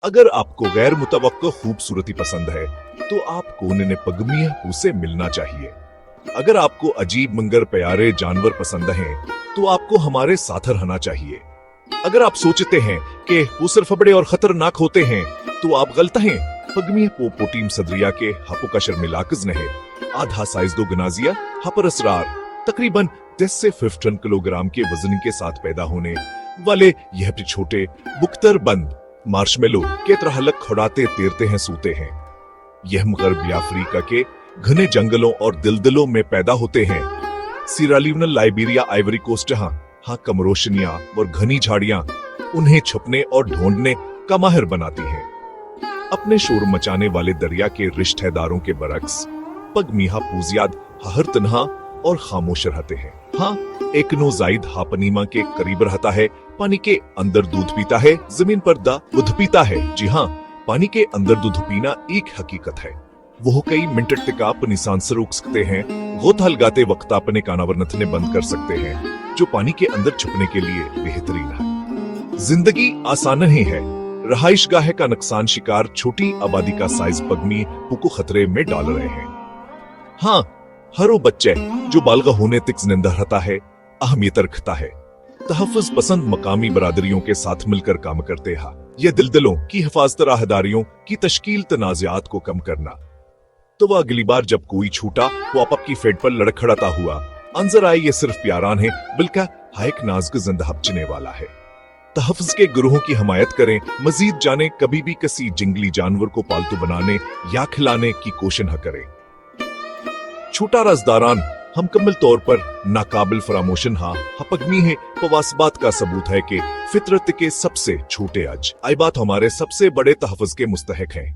अगर आपको गैर मुतवक्को खूबसूरती पसंद है तो आपको उन्हें पगमी उसे मिलना चाहिए। अगर आपको अजीब मंगर प्यारे जानवर पसंद हैं तो आपको हमारे साथ रहना चाहिए। अगर आप सोचते हैं कि वो सिर्फ बड़े और खतरनाक होते हैं तो आप गलत हैं। पगमी पोपोटीम सदरिया के हपुकशर मिलाकज नहे आधा साइज दो गनाजिया हपर असरार तकरीबन 10 से 15 किलोग्राम के वजन के साथ पैदा होने वाले यह छोटे बुख्तर बंद मार्शमेलो के तरह अलग खड़ाते तैरते हैं सूते हैं। यह मगरबी अफ्रीका के घने जंगलों और दिलदलों में पैदा होते हैं। सीरालियोन, लाइबेरिया, आइवरी कोस्ट जहां कम रोशनियां और घनी झाड़ियां उन्हें छुपने और ढूंढने का माहिर बनाती हैं। अपने शोर मचाने वाले दरिया के रिश्तेदारों के बरक्स पगमीहा पूजियाद हर तन्हा और खामोश रहते हैं। हाँ, एक नौजायद हापनीमा के करीब रहता है, पानी के अंदर दूध पीता है, जमीन पर दूध पीता है। जी हाँ, पानी के अंदर दूध पीना एक हकीकत है। वो कई मिनट तक अपनी सांसें रोक सकते हैं। गोत हलगाते वक्त अपने कानावर नथने बंद कर सकते हैं, जो पानी के अंदर छुपने के लिए बेहतरीन है। जिंदगी आसान नहीं है। रहाइश गाह का नुकसान शिकार छोटी आबादी का साइज पगमी को खतरे में डाल रहे हैं। हाँ, हर वो बच्चे जो बालग होने तक जिंदा रहता है अहमियत रखता है। तहफ़्फ़ुज़ पसंद मकामी बरादरियों के साथ मिलकर काम करते हैं। यह दिलदलों की हिफाजत राहदारियों की तश्कील तनाज़ात को कम करना। तो वह अगली बार जब कोई छूटा वो आपकी फेड पर लड़खड़ाता हुआ अंजर आए, ये सिर्फ प्यारान है बल्कि हाइक नाज़ जिंदा हपचने वाला है। तहफ़्फ़ुज़ के गुरोहों की हमायत करें। मजीद जाने, कभी भी किसी जंगली जानवर को पालतू बनाने या खिलाने की कोशिश न करें। छोटा रज़दारान हम कम्मल तौर पर नाकाबिल फरामोशन पगमी है। पवास बात का सबूत है कि फितरत के सबसे छोटे अज आई बात हमारे सबसे बड़े तहफ़्फ़ुज़ के मुस्तहक हैं।